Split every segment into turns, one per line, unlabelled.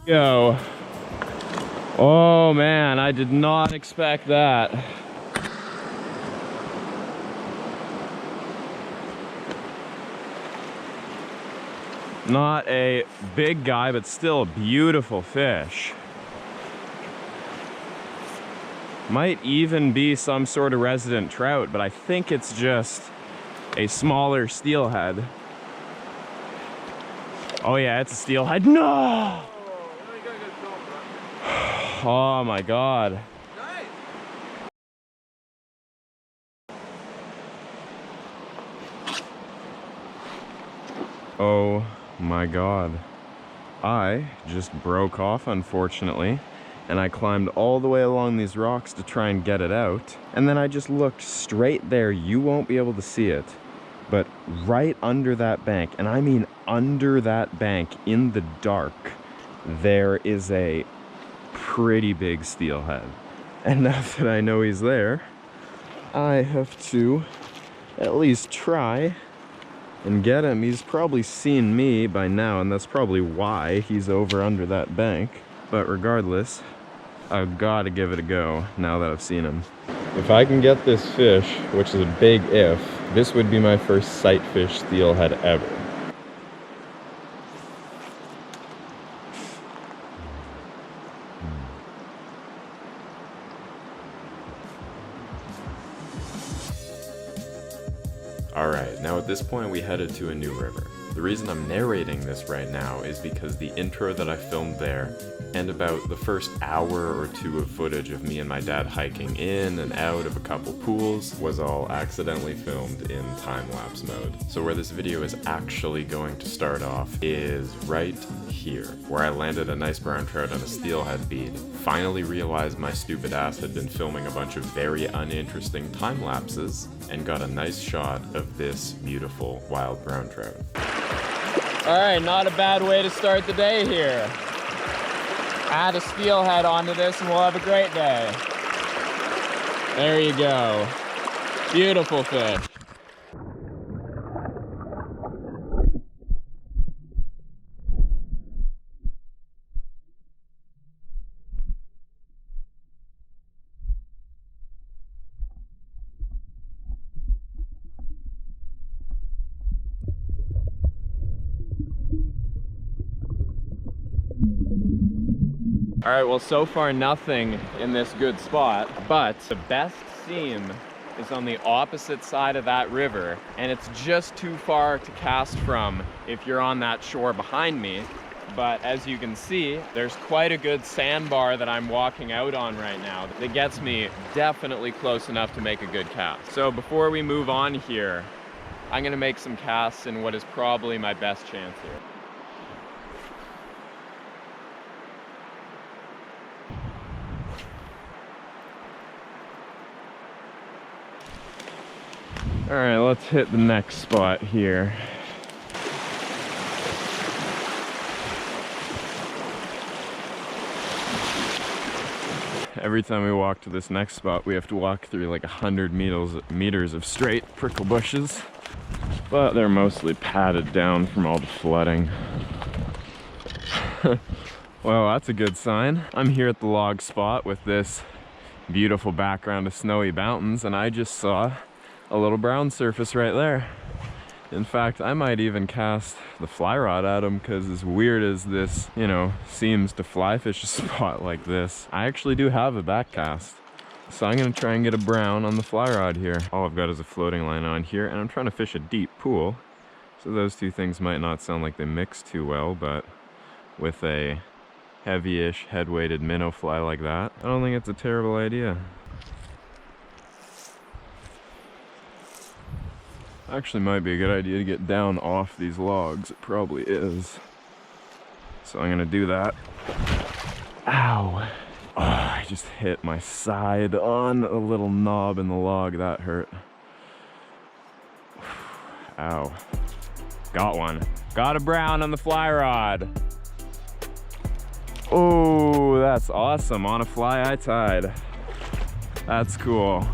Yo. Oh man, I did not expect that. Not a big guy, but still a beautiful fish. Might even be some sort of resident trout, but I think it's just a smaller steelhead. Oh yeah, it's a steelhead. No! Oh my god. Oh my god. I just broke off, unfortunately, and I climbed all the way along these rocks to try and get it out. And then I just looked straight there. You won't be able to see it, but right under that bank, and I mean under that bank in the dark, there is a pretty big steelhead. And now that I know he's there, I have to at least try and get him. He's probably seen me by now, and that's probably why he's over under that bank. But regardless, I've got to give it a go now that I've seen him. If I can get this fish, which is a big if, this would be my first sight fish steelhead ever. Alright, now at this point we headed to a new river. The reason I'm narrating this right now is because the intro that I filmed there, and about the first hour or two of footage of me and my dad hiking in and out of a couple pools, was all accidentally filmed in time-lapse mode. So where this video is actually going to start off is right here, where I landed a nice brown trout on a steelhead bead. Finally realized my stupid ass had been filming a bunch of very uninteresting time lapses, and got a nice shot of this beautiful wild brown trout. Alright, not a bad way to start the day here. Add a steelhead onto this and we'll have a great day. There you go. Beautiful fish. Alright, well so far nothing in this good spot, but the best seam is on the opposite side of that river, and it's just too far to cast from if you're on that shore behind me. But as you can see, there's quite a good sandbar that I'm walking out on right now that gets me definitely close enough to make a good cast. So before we move on here, I'm gonna make some casts in what is probably my best chance here. All right, let's hit the next spot here. Every time we walk to this next spot, we have to walk through like 100 meters of straight prickle bushes, but they're mostly padded down from all the flooding. Well, that's a good sign. I'm here at the log spot with this beautiful background of snowy mountains, and I just saw a little brown surface right there. In fact, I might even cast the fly rod at him, because as weird as this, you know, seems to fly fish a spot like this, I actually do have a back cast. So I'm gonna try and get a brown on the fly rod here. All I've got is a floating line on here, and I'm trying to fish a deep pool. So those two things might not sound like they mix too well, but with a heavy-ish head-weighted minnow fly like that, I don't think it's a terrible idea. Actually might be a good idea to get down off these logs. It probably is. So I'm gonna do that. Ow. Oh, I just hit my side on a little knob in the log. That hurt. Ow. Got one. Got a brown on the fly rod. Oh, that's awesome. On a fly I tied. That's cool.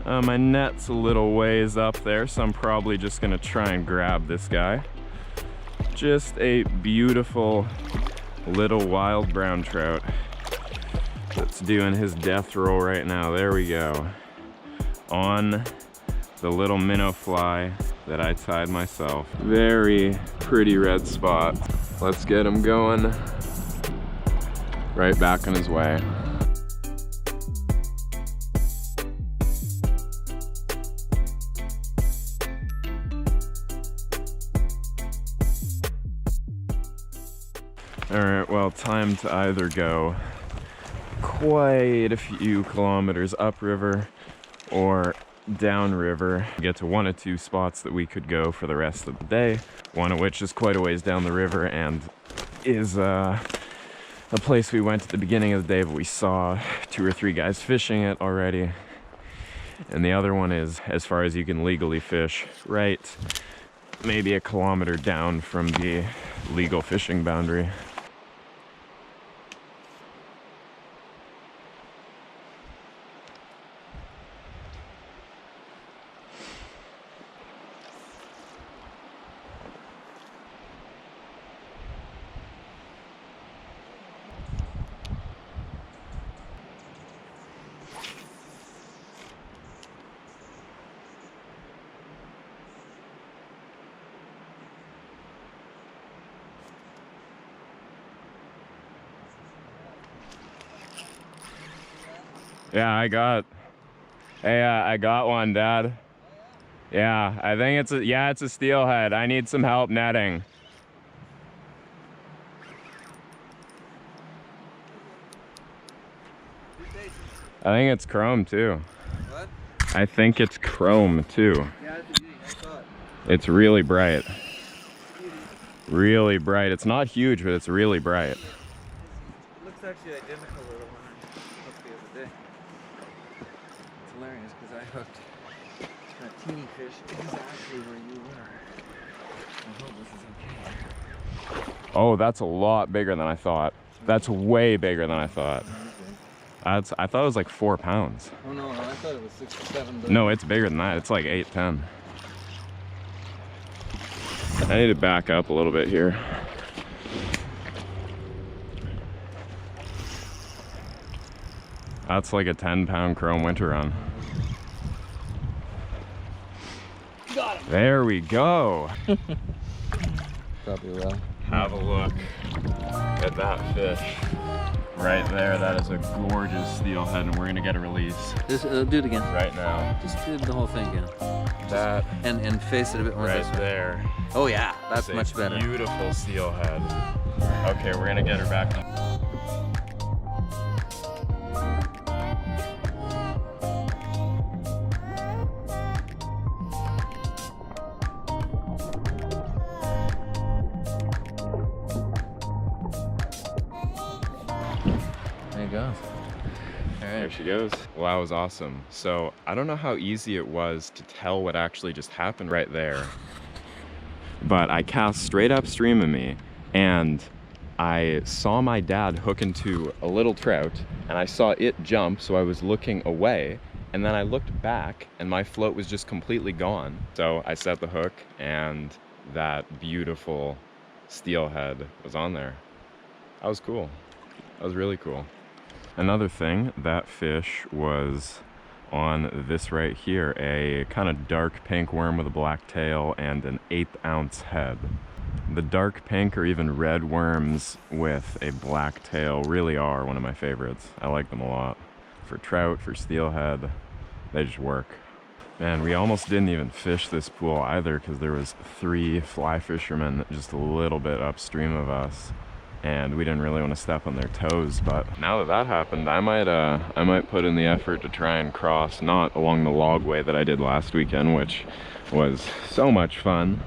My net's a little ways up there, so I'm probably just gonna try and grab this guy. Just a beautiful little wild brown trout that's doing his death roll right now. There we go. On the little minnow fly that I tied myself. Very pretty red spot. Let's get him going. Right back on his way. All right, well, time to either go quite a few kilometers upriver or downriver. Get to one of two spots that we could go for the rest of the day, one of which is quite a ways down the river and is a place we went at the beginning of the day, but we saw 2 or 3 guys fishing it already. And the other one is as far as you can legally fish, right maybe a kilometer down from the legal fishing boundary. Yeah, I got one, Dad. Yeah, I think it's a steelhead. I need some help netting. I think it's chrome too. What? I think it's chrome too. Yeah, I thought. It's really bright. Really bright. It's not huge, but it's really bright.
It looks actually identical to the one I hooked the other day. It's hilarious because I hooked a teeny fish exactly where you were. I hope this is okay.
Oh, that's a lot bigger than I thought. That's way bigger than I thought. I thought it was like 4 pounds.
Oh no, I thought it was 6 or 7.
No, it's bigger than that. It's like 8, 10. I need to back up a little bit here. That's like a 10-pound chrome winter run.
Got him.
There we go.
Probably well.
Have a look at that fish. Right there, that is a gorgeous steelhead, and we're gonna get a release.
Just do it again.
Right now.
Just do the whole thing again.
That
and face it a bit more.
right there.
Oh yeah, that's much better.
Beautiful steelhead. Okay, we're gonna get her back.
There it goes. All right.
There she goes. Well, that was awesome. So I don't know how easy it was to tell what actually just happened right there, but I cast straight upstream of me and I saw my dad hook into a little trout and I saw it jump, so I was looking away, and then I looked back and my float was just completely gone. So I set the hook and that beautiful steelhead was on there. That was cool. That was really cool. Another thing, that fish was on this right here, a kind of dark pink worm with a black tail and an 1/8 ounce head. The dark pink or even red worms with a black tail really are one of my favorites. I like them a lot. For trout, for steelhead, they just work. Man, we almost didn't even fish this pool either because there was 3 fly fishermen just a little bit upstream of us, and we didn't really want to step on their toes. But now that that happened, I might put in the effort to try and cross, not along the logway that I did last weekend, which was so much fun,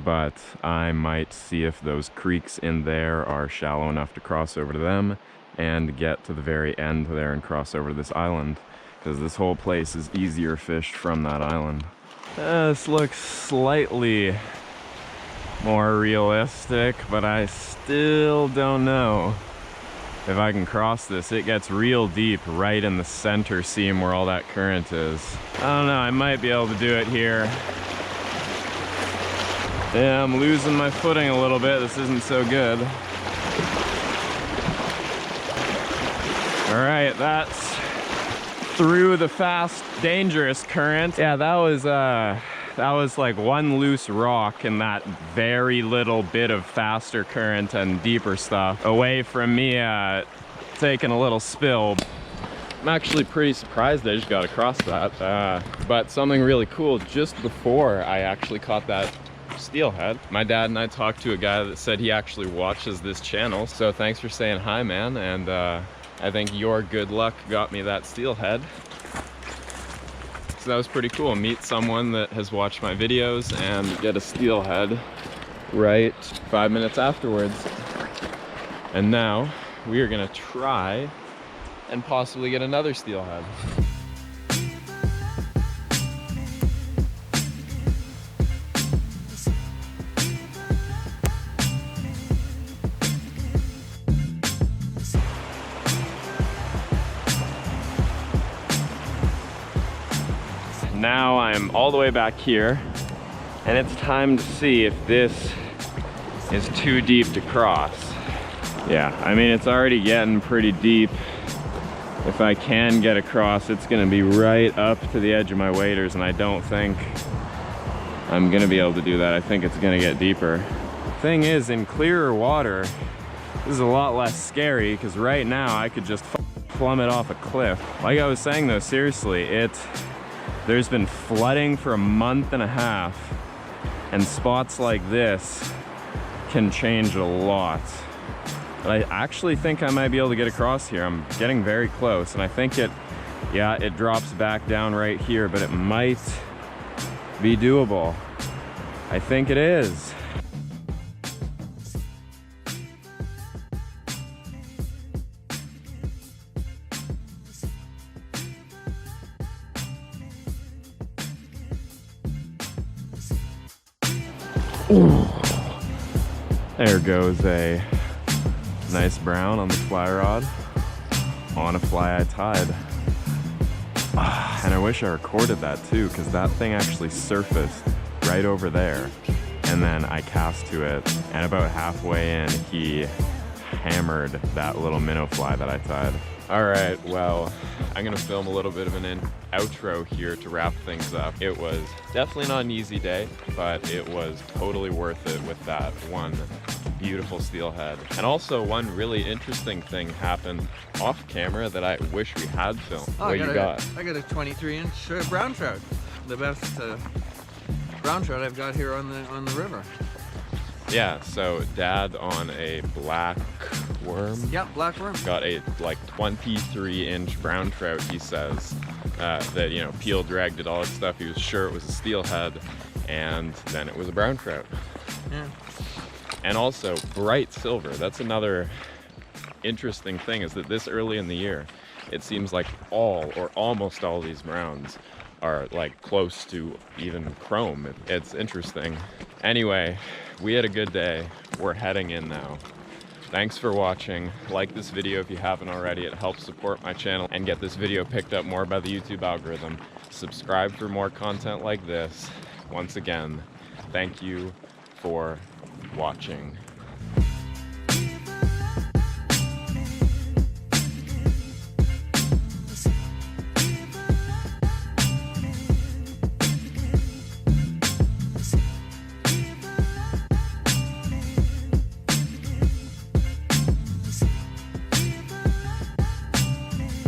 but I might see if those creeks in there are shallow enough to cross over to them and get to the very end there and cross over to this island, because this whole place is easier fished from that island. This looks slightly more realistic, but I still don't know. if I can cross this. It gets real deep right in the center seam where all that current is. I don't know, I might be able to do it here. Yeah, I'm losing my footing a little bit. This isn't so good. All right, that's through the fast, dangerous current. Yeah, that was like one loose rock in that very little bit of faster current and deeper stuff away from me taking a little spill. I'm actually pretty surprised I just got across that. But something really cool, just before I actually caught that steelhead, my dad and I talked to a guy that said he actually watches this channel. So thanks for saying hi, man. And I think your good luck got me that steelhead. So that was pretty cool. Meet someone that has watched my videos and get a steelhead right 5 minutes afterwards. And now we are gonna try and possibly get another steelhead. Now I'm all the way back here, and it's time to see if this is too deep to cross. Yeah, I mean, it's already getting pretty deep. If I can get across, it's gonna be right up to the edge of my waders, and I don't think I'm gonna be able to do that. I think it's gonna get deeper. Thing is, in clearer water, this is a lot less scary, because right now I could just plummet off a cliff. Like I was saying though, seriously, there's been flooding for a month and a half, and spots like this can change a lot. But I actually think I might be able to get across here. I'm getting very close, and I think it drops back down right here, but it might be doable. I think it is. Ooh. There goes a nice brown on the fly rod on a fly I tied. And I wish I recorded that too, because that thing actually surfaced right over there, and then I cast to it, and about halfway in he hammered that little minnow fly that I tied. All right, well, I'm gonna film a little bit of an outro here to wrap things up. It was definitely not an easy day, but it was totally worth it with that one beautiful steelhead. And also one really interesting thing happened off camera that I wish we had filmed.
Oh,
what you got?
I got a 23-inch brown trout. The best brown trout I've got here on the river.
Yeah, so Dad on a black worm.
Yeah, black worm.
Got a like 23-inch brown trout, he says. That, you know, peel dragged it, all that stuff. He was sure it was a steelhead, and then it was a brown trout.
Yeah.
And also bright silver. That's another interesting thing, is that this early in the year, it seems like all or almost all these browns are like close to even chrome. It's interesting. Anyway, we had a good day. We're heading in now. Thanks for watching. Like this video if you haven't already. It helps support my channel and get this video picked up more by the YouTube algorithm. Subscribe for more content like this. Once again, thank you for watching.